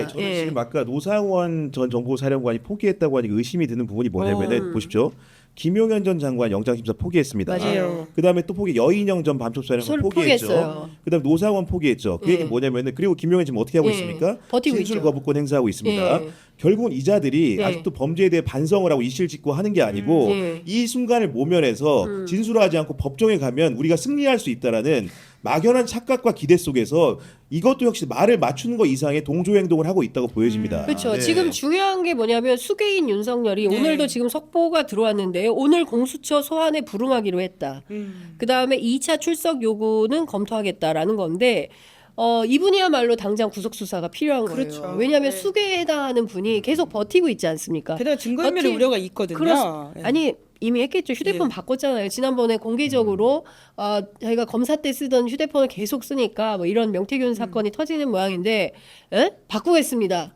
네, 저는 지금 아까 노상원 전 정보사령관이 포기했다고 하니까 의심이 드는 부분이 뭐냐면은 보십시오. 김용현 전 장관 영장심사 포기했습니다. 맞아요. 그다음에 또 여인영 전 밤수사령관 포기했죠. 포기했어요. 그다음 노상원 포기했죠. 그 얘기 뭐냐면은 그리고 김용현 지금 어떻게 하고 있습니까? 버티고 진술 있죠. 거부권 행사하고 있습니다. 예. 결국은 이자들이 예. 아직도 범죄에 대해 반성을 하고 이실 짓고 하는 게 아니고 예. 이 순간을 모면해서 진술하지 않고 법정에 가면 우리가 승리할 수 있다라는 막연한 착각과 기대 속에서 이것도 역시 말을 맞추는 것 이상의 동조 행동을 하고 있다고 보여집니다. 그렇죠. 네. 지금 중요한 게 뭐냐면 수괴인 윤석열이 오늘도 지금 속보가 들어왔는데요. 오늘 공수처 소환에 불응하기로 했다. 그다음에 2차 출석 요구는 검토하겠다라는 건데 이분이야말로 당장 구속 수사가 필요한 그렇죠. 거예요. 왜냐하면 네. 수괴에 해당하는 분이 계속 버티고 있지 않습니까? 게다가 증거인멸의 우려가 있거든요. 예. 아니 이미 했겠죠. 휴대폰 바꿨잖아요. 지난번에 공개적으로 자기가 검사 때 쓰던 휴대폰을 계속 쓰니까 뭐 이런 명태균 사건이 터지는 모양인데 바꾸겠습니다.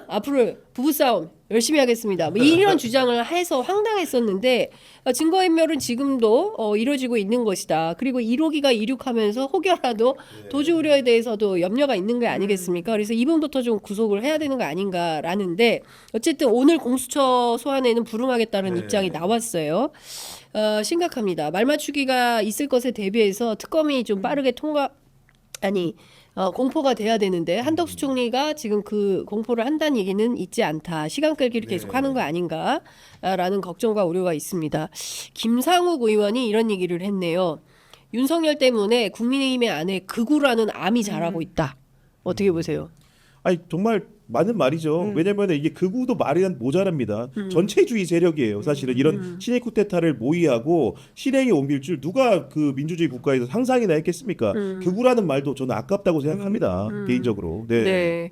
앞으로 부부싸움 열심히 하겠습니다. 뭐 이런 주장을 해서 황당했었는데 증거인멸은 지금도 이루어지고 있는 것이다. 그리고 1호기가 이륙하면서 혹여라도 도주 우려에 대해서도 염려가 있는 게 아니겠습니까? 그래서 이분부터 좀 구속을 해야 되는 거 아닌가라는데 어쨌든 오늘 공수처 소환에는 불응하겠다는 입장이 나왔어요. 심각합니다. 말맞추기가 있을 것에 대비해서 특검이 좀 빠르게 공포가 돼야 되는데 한덕수 총리가 지금 그 공포를 한다는 얘기는 있지 않다. 시간 끌기를 계속하는 거 아닌가라는 걱정과 우려가 있습니다. 김상욱 의원이 이런 얘기를 했네요. 윤석열 때문에 국민의힘의 안에 극우라는 암이 자라고 있다. 어떻게 보세요? 아니 정말 맞는 말이죠. 왜냐하면 이게 극우도 말이 모자랍니다. 전체주의 세력이에요. 사실은 이런 친일 쿠데타를 모의하고 실행에 옮길 줄 누가 그 민주주의 국가에서 상상이나 했겠습니까? 극우라는 말도 저는 아깝다고 생각합니다. 개인적으로. 네. 네.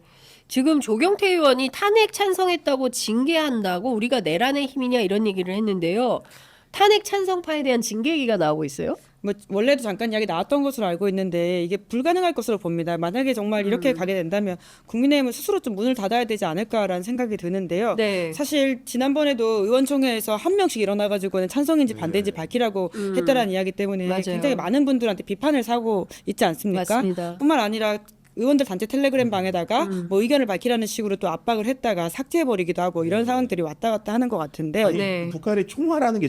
지금 조경태 의원이 탄핵 찬성했다고 징계한다고 우리가 내란의 힘이냐 이런 얘기를 했는데요. 탄핵 찬성파에 대한 징계 얘기가 나오고 있어요. 뭐 원래도 잠깐 이야기 나왔던 것으로 알고 있는데 이게 불가능할 것으로 봅니다. 만약에 정말 이렇게 가게 된다면 국민의힘은 스스로 좀 문을 닫아야 되지 않을까라는 생각이 드는데요. 네. 사실 지난번에도 의원총회에서 한 명씩 일어나가지고는 찬성인지 반대인지 밝히라고 했다라는 이야기 때문에 맞아요. 굉장히 많은 분들한테 비판을 사고 있지 않습니까? 맞습니다. 뿐만 아니라 의원들 단체 텔레그램 방에다가 뭐 의견을 밝히라는 식으로 또 압박을 했다가 삭제해버리기도 하고 이런 상황들이 왔다 갔다 하는 것 같은데요. 아니, 네. 북한에 총화라는 게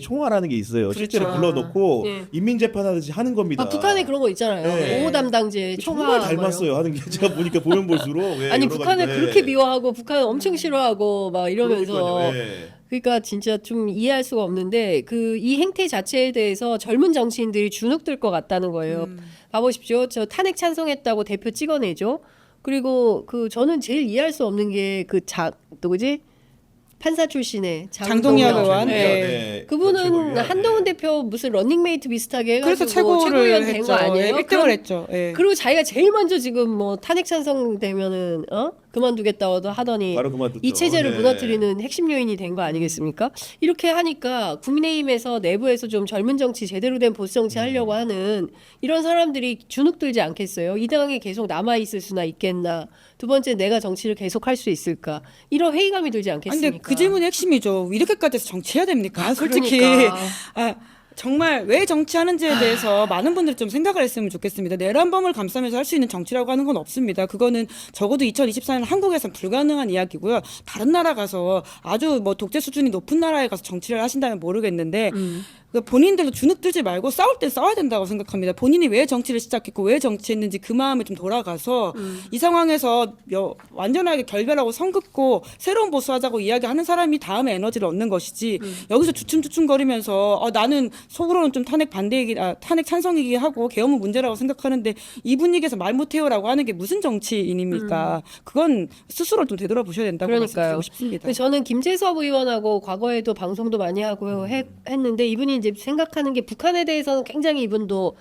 있어요. 그렇죠. 실제로 불러놓고 네. 인민재판하듯이 하는 겁니다. 북한에 그런 거 있잖아요. 네. 보호 담당제 총화. 정말 닮았어요. 하는 게 제가 보니까 보면 볼수록. 예, 아니 여러 북한을 가지, 그렇게 미워하고 북한을 엄청 싫어하고 막 이러면서 그러니까요. 예. 그러니까 진짜 좀 이해할 수가 없는데 그 이 행태 자체에 대해서 젊은 정치인들이 주눅들 것 같다는 거예요. 봐보십시오. 저 탄핵 찬성했다고 대표 찍어내죠. 그리고 그 저는 제일 이해할 수 없는 게 그 누구지? 판사 출신의 장동혁 의원. 네. 네. 그분은 최고위원. 한동훈 대표 무슨 런닝메이트 비슷하게 해가지고 그래서 최고를 최고위원 된 했죠. 거 아니에요? 1등을 했죠. 예. 그리고 자기가 제일 먼저 지금 뭐 탄핵 찬성되면은 그만두겠다고 하더니 바로 그만뒀죠. 이 체제를 네. 무너뜨리는 핵심 요인이 된 거 아니겠습니까? 이렇게 하니까 국민의힘에서 내부에서 좀 젊은 정치 제대로 된 보수 정치 하려고 하는 이런 사람들이 주눅들지 않겠어요? 이 당에 계속 남아 있을 수나 있겠나? 두 번째 내가 정치를 계속 할 수 있을까? 이런 회의감이 들지 아니, 않겠습니까? 근데 그 질문이 핵심이죠. 이렇게까지 해서 정치해야 됩니까? 솔직히. 그러니까. 정말 왜 정치하는지에 대해서 많은 분들이 좀 생각을 했으면 좋겠습니다. 내란범을 감싸면서 할 수 있는 정치라고 하는 건 없습니다. 그거는 적어도 2024년 한국에서는 불가능한 이야기고요. 다른 나라 가서 아주 뭐 독재 수준이 높은 나라에 가서 정치를 하신다면 모르겠는데 본인들도 주눅 들지 말고 싸울 땐 싸워야 된다고 생각합니다. 본인이 왜 정치를 시작했고 왜 정치했는지 그 마음에 좀 돌아가서 이 상황에서 완전하게 결별하고 선 긋고 새로운 보수하자고 이야기하는 사람이 다음에 에너지를 얻는 것이지 여기서 주춤주춤거리면서 나는 속으로는 좀 탄핵 탄핵 찬성이기 하고 계엄은 문제라고 생각하는데 이 분위기에서 말 못해요라고 하는 게 무슨 정치인입니까? 그건 스스로 좀 되돌아보셔야 된다고 말씀드리고 싶습니다. 저는 김재섭 의원하고 과거에도 방송도 많이 하고 했는데 이분이 이제 생각하는 게 북한에 대해서는 굉장히 이분도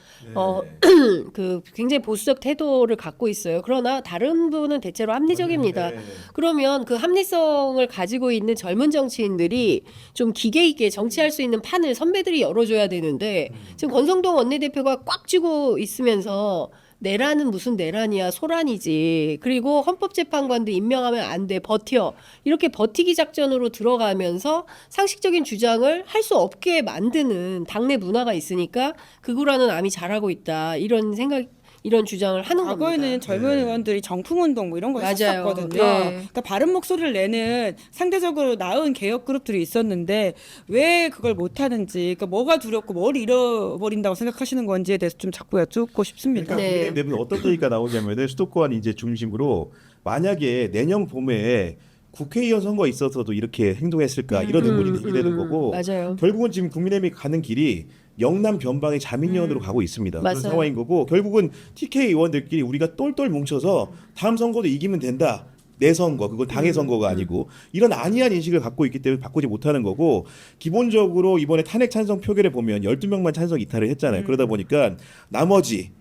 그 굉장히 보수적 태도를 갖고 있어요. 그러나 다른 분은 대체로 합리적입니다. 그러면 그 합리성을 가지고 있는 젊은 정치인들이 좀 기계 있게 정치할 수 있는 판을 선배들이 열어줘야 되는데 지금 권성동 원내대표가 꽉 쥐고 있으면서 내란은 무슨 내란이야 소란이지. 그리고 헌법재판관도 임명하면 안 돼. 버텨. 이렇게 버티기 작전으로 들어가면서 상식적인 주장을 할 수 없게 만드는 당내 문화가 있으니까 극우라는 암이 잘하고 있다. 이런 생각 이런 주장을 하는 과거에는 겁니다. 젊은 의원들이 정풍운동 뭐 이런 거 맞아요. 했었거든요. 네. 그러니까 바른 목소리를 내는 상대적으로 나은 개혁 그룹들이 있었는데 왜 그걸 못하는지, 그러니까 뭐가 두렵고 뭘 잃어버린다고 생각하시는 건지에 대해서 좀 자꾸 여쭙고 싶습니다. 그러니까 네. 국민의힘 내부는 어떤 얘기가 나오냐면은 수도권 이제 중심으로 만약에 내년 봄에 국회의원 선거에 있어서도 이렇게 행동했을까 이런 의문이 제기되는 거고 맞아요. 결국은 지금 국민의힘이 가는 길이 영남 변방의 자민련으로 가고 있습니다. 그런 맞아요. 상황인 거고 결국은 TK 의원들끼리 우리가 똘똘 뭉쳐서 다음 선거도 이기면 된다. 내 선거, 그건 당의 선거가 아니고 이런 안이한 인식을 갖고 있기 때문에 바꾸지 못하는 거고 기본적으로 이번에 탄핵 찬성 표결에 보면 12명만 찬성 이탈을 했잖아요. 그러다 보니까 나머지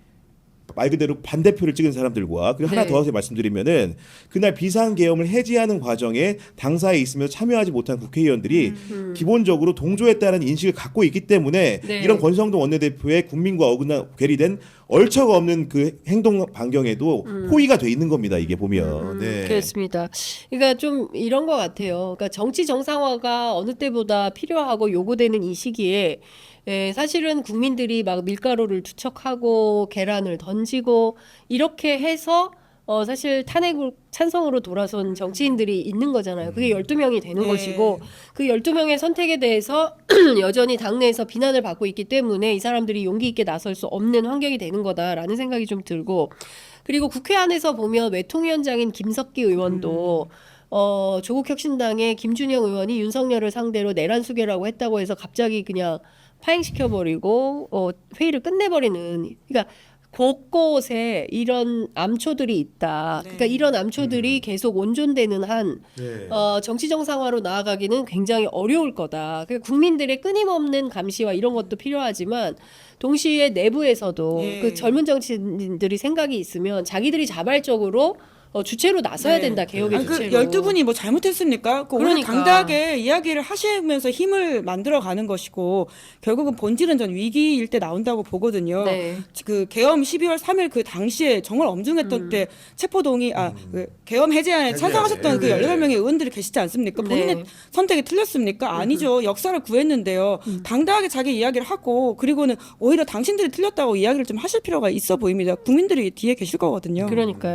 말 그대로 반대표를 찍은 사람들과 그리고 하나 네. 더 말씀드리면은 그날 비상계엄을 해제하는 과정에 당사에 있으며 참여하지 못한 국회의원들이 기본적으로 동조했다는 인식을 갖고 있기 때문에 네. 이런 권성동 원내대표의 국민과 어긋나 괴리된 얼처가 없는 그 행동 반경에도 포위가 돼 있는 겁니다. 이게 보면. 네. 그렇습니다. 그러니까 좀 이런 것 같아요. 그러니까 정치 정상화가 어느 때보다 필요하고 요구되는 이 시기에 사실은 국민들이 막 밀가루를 투척하고 계란을 던지고 이렇게 해서 사실 탄핵 찬성으로 돌아선 정치인들이 있는 거잖아요. 그게 12명이 되는 네. 것이고 그 12명의 선택에 대해서 여전히 당내에서 비난을 받고 있기 때문에 이 사람들이 용기 있게 나설 수 없는 환경이 되는 거다라는 생각이 좀 들고 그리고 국회 안에서 보면 외통위원장인 김석기 의원도 조국 혁신당의 김준영 의원이 윤석열을 상대로 내란 수계라고 했다고 해서 갑자기 그냥 파행시켜버리고 회의를 끝내버리는 그러니까 곳곳에 이런 암초들이 있다. 그러니까 이런 암초들이 계속 온전되는 한 네. 정치 정상화로 나아가기는 굉장히 어려울 거다. 그러니까 국민들의 끊임없는 감시와 이런 것도 필요하지만 동시에 내부에서도 예. 그 젊은 정치인들이 생각이 있으면 자기들이 자발적으로 주체로 나서야 네. 된다. 개혁의 아니, 그 주체로. 12분이 뭐 잘못했습니까? 오늘 그러니까. 당당하게 이야기를 하시면서 힘을 만들어 가는 것이고 결국은 본질은 전 위기일 때 나온다고 보거든요. 네. 그 계엄 12월 3일 그 당시에 정말 엄중했던 때 체포동의 그 계엄 해제안에 찬성하셨던 그 18명의 의원들이 계시지 않습니까? 본인의 네. 선택이 틀렸습니까? 아니죠. 역사를 구했는데요. 당당하게 자기 이야기를 하고 그리고는 오히려 당신들이 틀렸다고 이야기를 좀 하실 필요가 있어 보입니다. 국민들이 뒤에 계실 거거든요. 그러니까요.